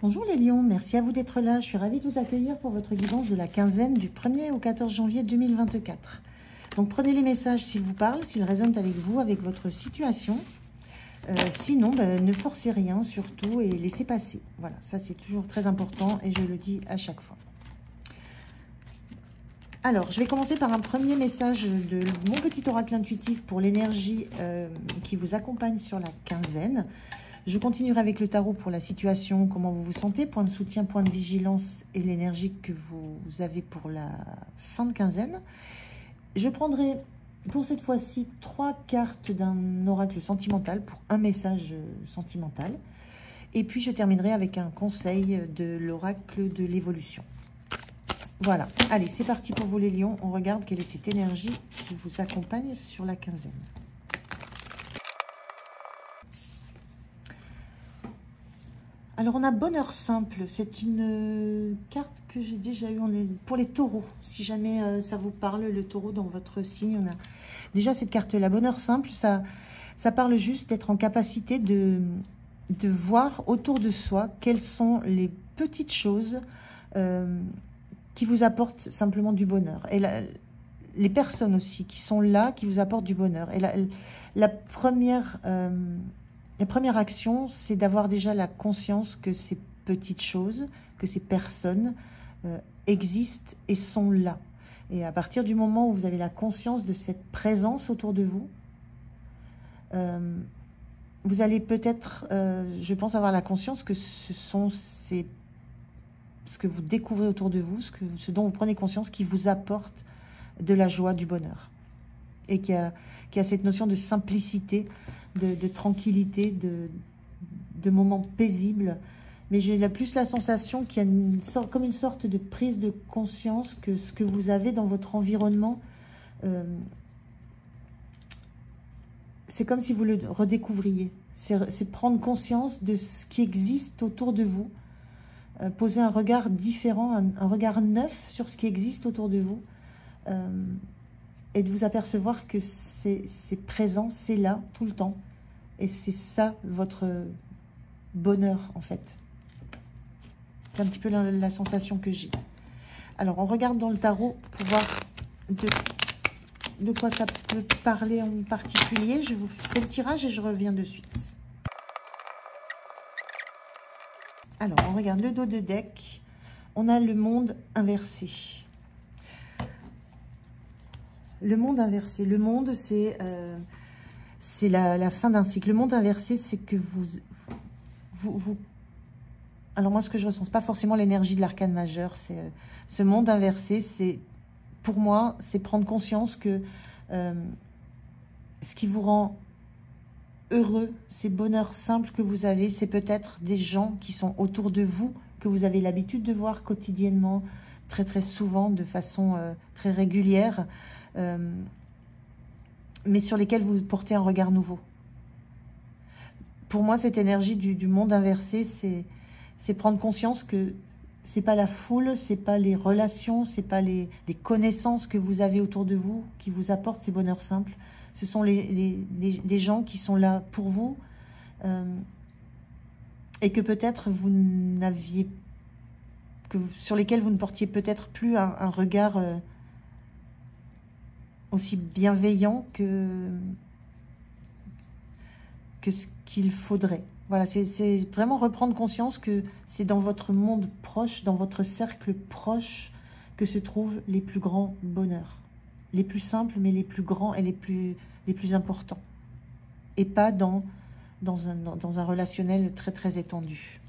Bonjour les lions, merci à vous d'être là. Je suis ravie de vous accueillir pour votre guidance de la quinzaine du 1er au 14 janvier 2024. Donc prenez les messages s'ils vous parlent, s'ils résonnent avec vous, avec votre situation. Sinon, ne forcez rien surtout et laissez passer. Voilà, ça c'est toujours très important et je le dis à chaque fois. Alors, je vais commencer par un premier message de mon petit oracle intuitif pour l'énergie qui vous accompagne sur la quinzaine. Je continuerai avec le tarot pour la situation, comment vous vous sentez, point de soutien, point de vigilance et l'énergie que vous avez pour la fin de quinzaine. Je prendrai pour cette fois-ci 3 cartes d'un oracle sentimental pour un message sentimental. Et puis je terminerai avec un conseil de l'oracle de l'évolution. Voilà, allez, c'est parti pour vous les lions. On regarde quelle est cette énergie qui vous accompagne sur la quinzaine. Alors, on a bonheur simple. C'est une carte que j'ai déjà eue pour les taureaux. Si jamais ça vous parle, le taureau dans votre signe, on a déjà cette carte-là. Bonheur simple, ça parle juste d'être en capacité de voir autour de soi quelles sont les petites choses qui vous apportent simplement du bonheur. Et les personnes aussi qui sont là, qui vous apportent du bonheur. Et la première action, c'est d'avoir déjà la conscience que ces petites choses, que ces personnes existent et sont là. Et à partir du moment où vous avez la conscience de cette présence autour de vous, vous allez peut-être, je pense, avoir la conscience que ce sont ce que vous découvrez autour de vous, ce dont vous prenez conscience, qui vous apporte de la joie, du bonheur. Et qui a cette notion de simplicité, de tranquillité, de moments paisibles. Mais j'ai plus la sensation qu'il y a comme une sorte de prise de conscience que ce que vous avez dans votre environnement, c'est comme si vous le redécouvriez. C'est prendre conscience de ce qui existe autour de vous, poser un regard différent, un regard neuf sur ce qui existe autour de vous, et de vous apercevoir que c'est présent, c'est là, tout le temps. Et c'est ça, votre bonheur, en fait. C'est un petit peu la sensation que j'ai. Alors, on regarde dans le tarot pour voir de quoi ça peut parler en particulier. Je vous fais le tirage et je reviens de suite. Alors, on regarde le dos de deck. On a le monde inversé. Le monde inversé. Le monde, c'est la fin d'un cycle. Le monde inversé, c'est que vous... Alors moi, ce que je ressens, c'est pas forcément l'énergie de l'arcane majeur. C'est ce monde inversé, c'est pour moi, c'est prendre conscience que ce qui vous rend heureux, ces bonheurs simples que vous avez, c'est peut-être des gens qui sont autour de vous, que vous avez l'habitude de voir quotidiennement, très très souvent, de façon très régulière, mais sur lesquels vous portez un regard nouveau. Pour moi, cette énergie du monde inversé, c'est prendre conscience que c'est pas la foule, c'est pas les relations, c'est pas les connaissances que vous avez autour de vous qui vous apportent ces bonheurs simples. Ce sont des gens qui sont là pour vous et que peut-être vous n'aviez, sur lesquels vous ne portiez peut-être plus un regard aussi bienveillant que ce qu'il faudrait. Voilà, c'est vraiment reprendre conscience que c'est dans votre monde proche, dans votre cercle proche, que se trouvent les plus grands bonheurs. Les plus simples, mais les plus grands et les plus importants. Et pas dans un relationnel très très étendu.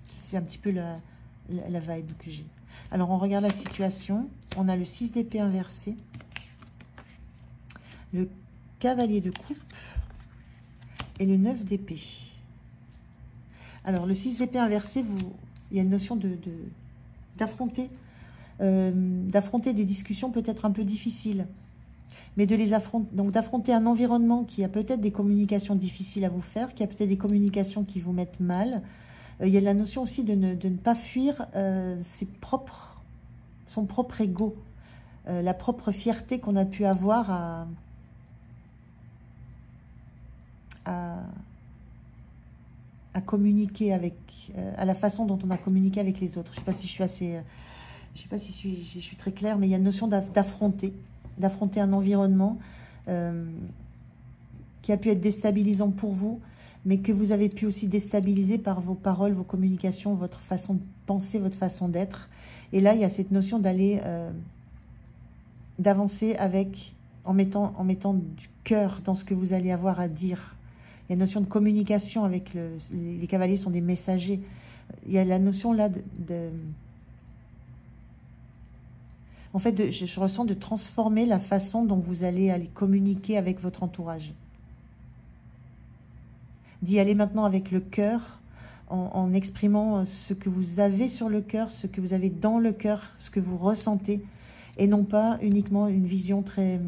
C'est un petit peu la vibe que j'ai. Alors, on regarde la situation. On a le 6 d'épée inversé. Le cavalier de coupe. Et le 9 d'épée. Alors, le 6 d'épée inversé, il y a une notion d'affronter des discussions peut-être un peu difficiles, mais de les affronter, donc d'affronter un environnement qui a peut-être des communications difficiles à vous faire, qui a peut-être des communications qui vous mettent mal. Il y a la notion aussi de ne pas fuir son propre ego, la propre fierté qu'on a pu avoir à, à communiquer avec, à la façon dont on a communiqué avec les autres. Je ne sais pas si je suis assez, je sais pas si je suis très claire, mais il y a une notion d'affronter un environnement qui a pu être déstabilisant pour vous, mais que vous avez pu aussi déstabiliser par vos paroles, vos communications, votre façon de penser, votre façon d'être. Et là, il y a cette notion d'aller, d'avancer avec, en mettant du cœur dans ce que vous allez avoir à dire. Il y a une notion de communication avec les cavaliers sont des messagers. Il y a la notion là en fait, je ressens de transformer la façon dont vous allez aller communiquer avec votre entourage. D'y aller maintenant avec le cœur, en exprimant ce que vous avez sur le cœur, ce que vous avez dans le cœur, ce que vous ressentez, et non pas uniquement une vision très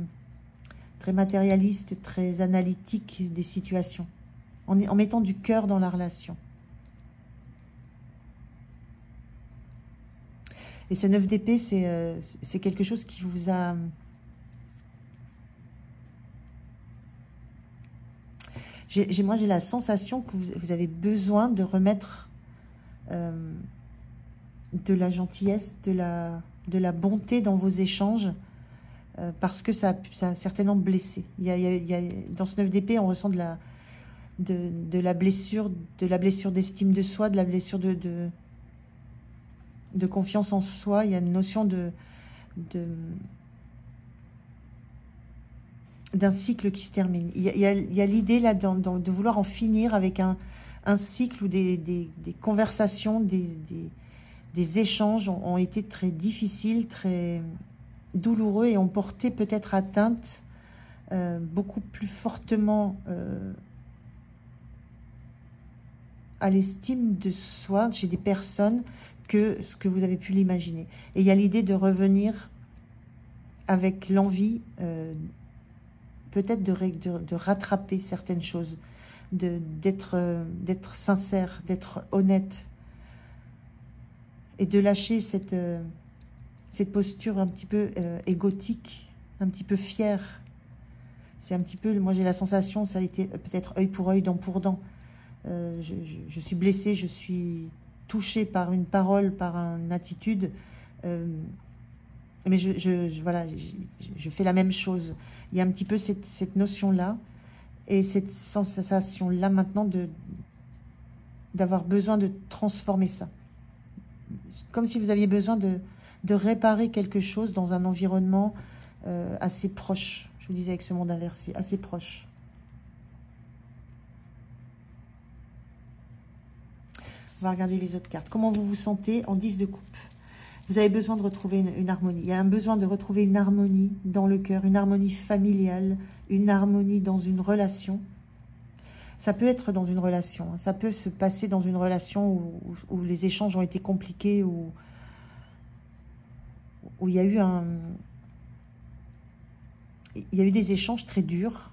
matérialiste, très analytique des situations, en mettant du cœur dans la relation. Et ce 9 d'épée, c'est quelque chose qui vous a... Moi, j'ai la sensation que vous avez besoin de remettre de la gentillesse, de la bonté dans vos échanges, parce que ça a certainement blessé. Dans ce 9 d'épée, on ressent de la blessure d'estime de soi, de la blessure de confiance en soi. Il y a une notion d'un cycle qui se termine. Il y a l'idée là de vouloir en finir avec un cycle où des conversations, des échanges ont été très difficiles, très douloureux et ont porté peut-être atteinte beaucoup plus fortement à l'estime de soi chez des personnes que ce que vous avez pu l'imaginer. Et il y a l'idée de revenir avec l'envie peut-être de rattraper certaines choses, d'être sincère, d'être honnête, et de lâcher cette posture un petit peu égotique, un petit peu fière. C'est un petit peu, moi j'ai la sensation, ça a été peut-être œil pour œil, dent pour dent. Je suis blessée, je suis touchée par une parole, par une attitude, mais voilà, je fais la même chose. Il y a un petit peu cette notion-là et cette sensation-là maintenant d'avoir besoin de transformer ça. Comme si vous aviez besoin de réparer quelque chose dans un environnement assez proche. Je vous disais avec ce monde inversé, assez proche. On va regarder les autres cartes. Comment vous vous sentez en 10 de coupe? Vous avez besoin de retrouver une harmonie. Il y a un besoin de retrouver une harmonie dans le cœur, une harmonie familiale, une harmonie dans une relation. Ça peut être dans une relation, ça peut se passer dans une relation où les échanges ont été compliqués, où il y a eu des échanges très durs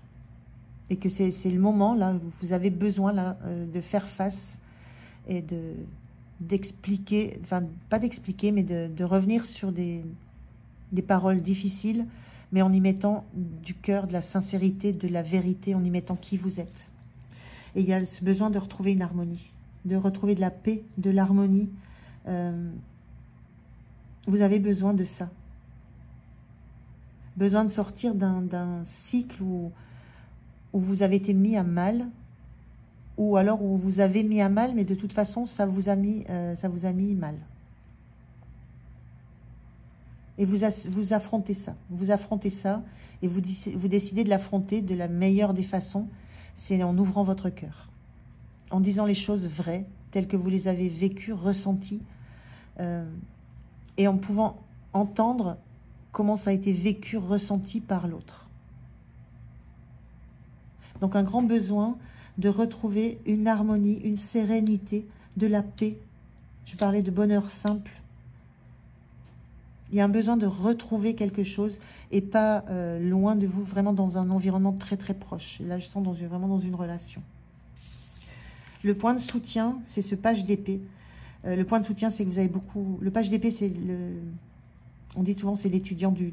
et que c'est le moment là où vous avez besoin là de faire face et d'expliquer, enfin pas d'expliquer, mais de revenir sur des paroles difficiles, mais en y mettant du cœur, de la sincérité, de la vérité, en y mettant qui vous êtes. Et il y a ce besoin de retrouver une harmonie, de retrouver de la paix, de l'harmonie. Vous avez besoin de ça. Besoin de sortir d'un cycle où vous avez été mis à mal, ou alors où vous avez mis à mal, mais de toute façon, ça vous a mis mal. Et vous affrontez ça. Vous affrontez ça et vous décidez de l'affronter de la meilleure des façons. C'est en ouvrant votre cœur, en disant les choses vraies, telles que vous les avez vécues, ressenties, et en pouvant entendre comment ça a été vécu, ressenti par l'autre. Donc un grand besoin de retrouver une harmonie, une sérénité, de la paix. Je parlais de bonheur simple. Il y a un besoin de retrouver quelque chose et pas loin de vous, vraiment dans un environnement très très proche. Et là, je sens vraiment dans une relation. Le point de soutien, c'est ce page d'épée. Le point de soutien, c'est que vous avez beaucoup... Le page d'épée, c'est le... On dit souvent c'est l'étudiant du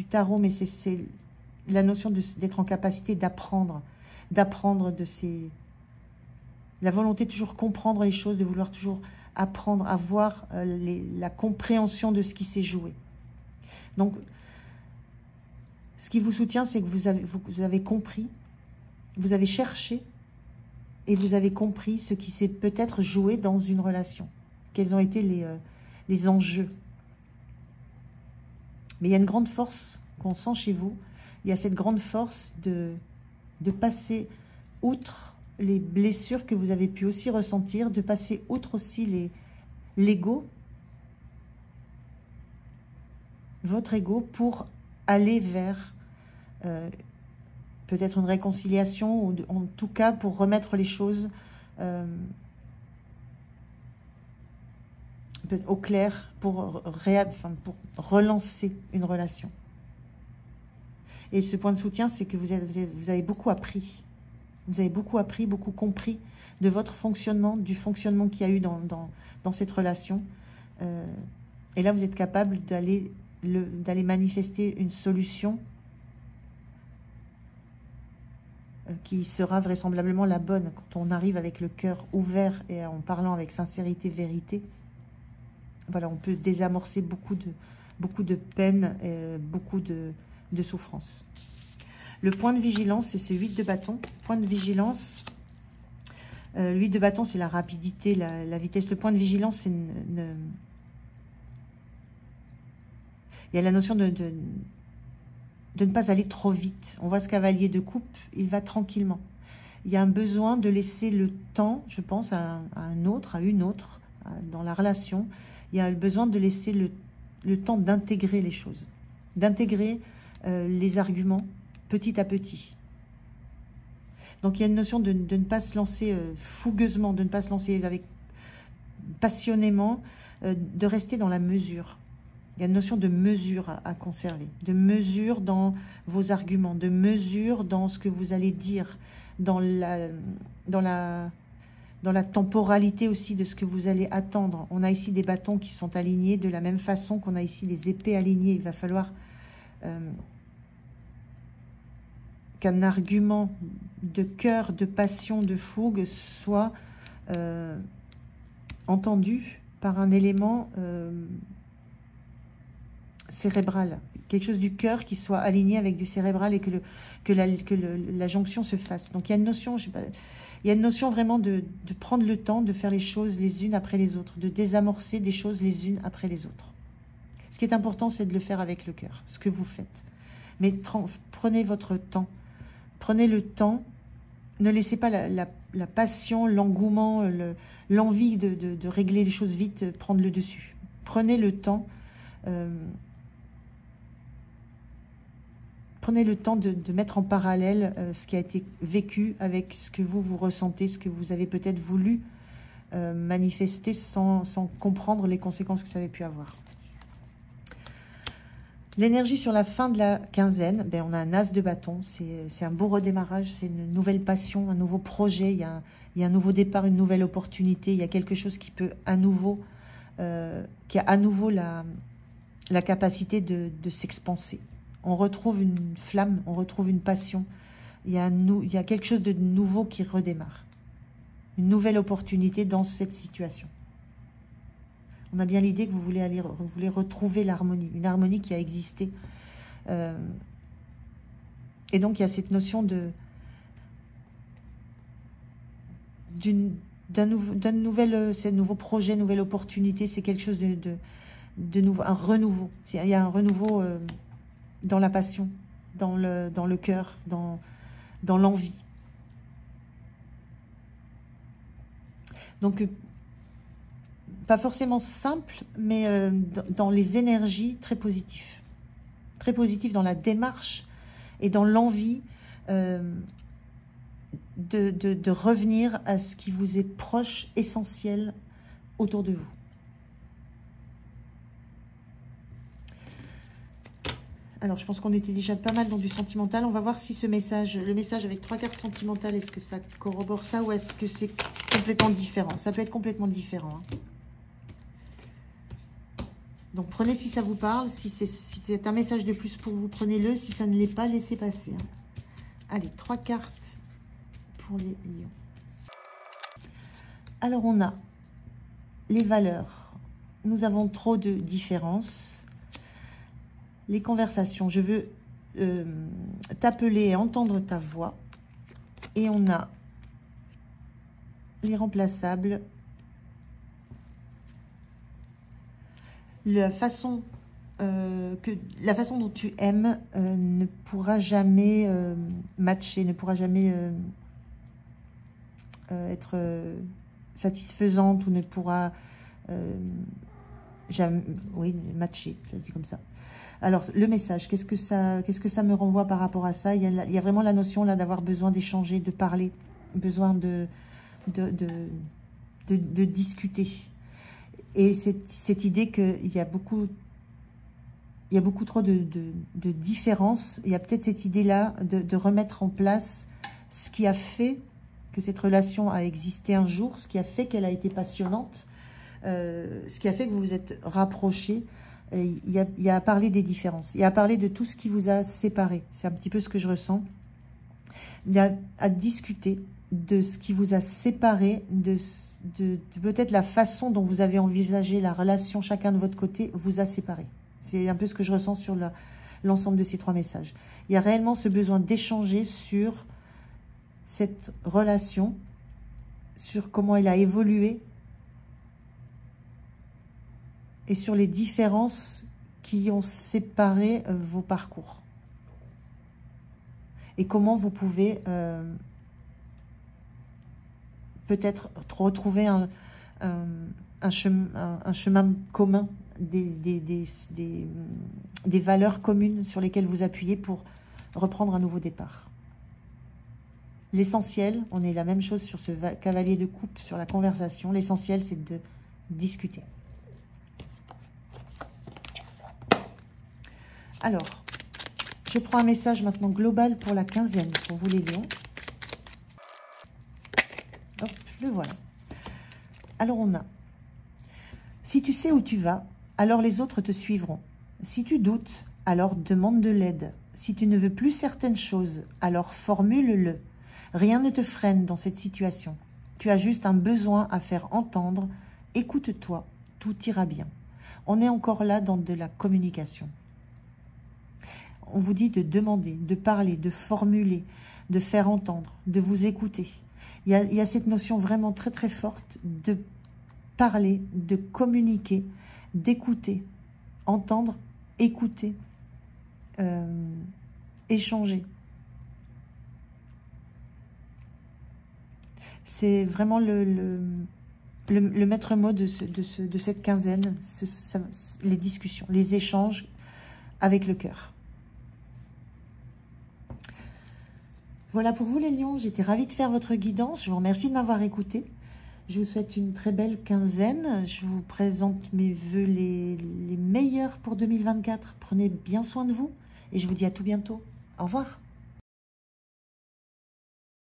tarot, mais c'est la notion d'être en capacité d'apprendre de La volonté de toujours comprendre les choses, de vouloir toujours apprendre, avoir la compréhension de ce qui s'est joué. Donc, ce qui vous soutient, c'est que vous avez compris, vous avez cherché et vous avez compris ce qui s'est peut-être joué dans une relation. Quels ont été les enjeux. Mais il y a une grande force qu'on sent chez vous. Il y a cette grande force de passer outre les blessures que vous avez pu aussi ressentir, de passer outre aussi l'ego, votre ego, pour aller vers peut-être une réconciliation, ou en tout cas pour remettre les choses au clair, pour relancer une relation. Et ce point de soutien, c'est que vous avez beaucoup appris. Vous avez beaucoup appris, beaucoup compris de votre fonctionnement, du fonctionnement qu'il y a eu dans cette relation. Et là, vous êtes capable d'aller manifester une solution qui sera vraisemblablement la bonne. Quand on arrive avec le cœur ouvert et en parlant avec sincérité, vérité, voilà, on peut désamorcer beaucoup de peine, beaucoup de souffrance. Le point de vigilance, c'est ce 8 de bâton. Point de vigilance, le 8 de bâton, c'est la rapidité, la vitesse. Le point de vigilance, c'est il y a la notion de ne pas aller trop vite. On voit ce cavalier de coupe, il va tranquillement. Il y a un besoin de laisser le temps, je pense, à une autre, dans la relation. Il y a le besoin de laisser le temps d'intégrer les choses, d'intégrer les arguments petit à petit. Donc, il y a une notion de ne pas se lancer fougueusement, de ne pas se lancer passionnément, de rester dans la mesure. Il y a une notion de mesure à conserver, de mesure dans vos arguments, de mesure dans ce que vous allez dire, dans la temporalité aussi de ce que vous allez attendre. On a ici des bâtons qui sont alignés de la même façon qu'on a ici les épées alignées. Il va falloir qu'un argument de cœur, de passion, de fougue soit entendu par un élément cérébral, quelque chose du cœur qui soit aligné avec du cérébral et que la jonction se fasse. Donc il y a une notion, je sais pas, il y a une notion vraiment de prendre le temps de faire les choses les unes après les autres, de désamorcer des choses les unes après les autres. Ce qui est important, c'est de le faire avec le cœur, ce que vous faites. Mais prenez votre temps. Prenez le temps. Ne laissez pas la passion, l'engouement, l'envie de régler les choses vite prendre le dessus. Prenez le temps. Prenez le temps de mettre en parallèle ce qui a été vécu avec ce que vous ressentez, ce que vous avez peut-être voulu manifester sans comprendre les conséquences que ça avait pu avoir. L'énergie sur la fin de la quinzaine, ben on a un as de bâton, c'est un beau redémarrage, c'est une nouvelle passion, un nouveau projet, il y a un nouveau départ, une nouvelle opportunité, il y a quelque chose qui peut à nouveau, qui a à nouveau la capacité de s'expanser. On retrouve une flamme, on retrouve une passion, il y a quelque chose de nouveau qui redémarre, une nouvelle opportunité dans cette situation. On a bien l'idée que vous voulez retrouver l'harmonie, une harmonie qui a existé. Et donc, il y a cette notion d'un nouveau projet, nouvelle opportunité. C'est quelque chose de nouveau, un renouveau. Il y a un renouveau dans la passion, dans le cœur, dans l'envie. Donc, pas forcément simple, mais dans les énergies très positives. Très positif dans la démarche et dans l'envie de revenir à ce qui vous est proche, essentiel autour de vous. Alors, je pense qu'on était déjà pas mal dans du sentimental. On va voir si le message avec 3 cartes sentimentales, est-ce que ça corrobore ça ou est-ce que c'est complètement différent? Ça peut être complètement différent. Hein. Donc, prenez si ça vous parle. Si c'est un message de plus pour vous, prenez-le. Si ça ne l'est pas, laissez passer. Hein. Allez, 3 cartes pour les lions. Alors, on a les valeurs. Nous avons trop de différences. Les conversations. Je veux t'appeler et entendre ta voix. Et on a les remplaçables. La façon dont tu aimes ne pourra jamais matcher, ne pourra jamais être satisfaisante ou ne pourra jamais, oui, matcher, ça dit comme ça. Alors, le message, qu'est-ce que ça me renvoie par rapport à ça? Il y a vraiment la notion là d'avoir besoin d'échanger, de parler, besoin de discuter. Et cette idée qu'il y a beaucoup trop de différences. Il y a peut-être cette idée-là de remettre en place ce qui a fait que cette relation a existé un jour, ce qui a fait qu'elle a été passionnante, ce qui a fait que vous vous êtes rapprochés. Il y a à parler des différences. Il y a à parler de tout ce qui vous a séparés. C'est un petit peu ce que je ressens. Il y a à discuter de ce qui vous a séparés, de peut-être la façon dont vous avez envisagé la relation chacun de votre côté vous a séparés. C'est un peu ce que je ressens sur l'ensemble de ces 3 messages. Il y a réellement ce besoin d'échanger sur cette relation, sur comment elle a évolué et sur les différences qui ont séparé vos parcours. Et comment vous pouvez peut-être retrouver un chemin commun, des valeurs communes sur lesquelles vous appuyez pour reprendre un nouveau départ. L'essentiel, on est la même chose sur ce cavalier de coupe, sur la conversation. L'essentiel, c'est de discuter. Alors, je prends un message maintenant global pour la quinzaine, pour vous les lions. Hop, le voilà. Alors, on a, si tu sais où tu vas, alors les autres te suivront. Si tu doutes, alors demande de l'aide. Si tu ne veux plus certaines choses, alors formule-le. Rien ne te freine dans cette situation. Tu as juste un besoin à faire entendre. Écoute-toi, tout ira bien. On est encore là dans de la communication. On vous dit de demander, de parler, de formuler, de faire entendre, de vous écouter. Il y a cette notion vraiment très très forte de parler, de communiquer, d'écouter, entendre, écouter, échanger. C'est vraiment le maître mot de cette quinzaine, les discussions, les échanges avec le cœur. Voilà pour vous les lions, j'étais ravie de faire votre guidance, je vous remercie de m'avoir écouté. Je vous souhaite une très belle quinzaine, je vous présente mes vœux les meilleurs pour 2024. Prenez bien soin de vous et je vous dis à tout bientôt. Au revoir.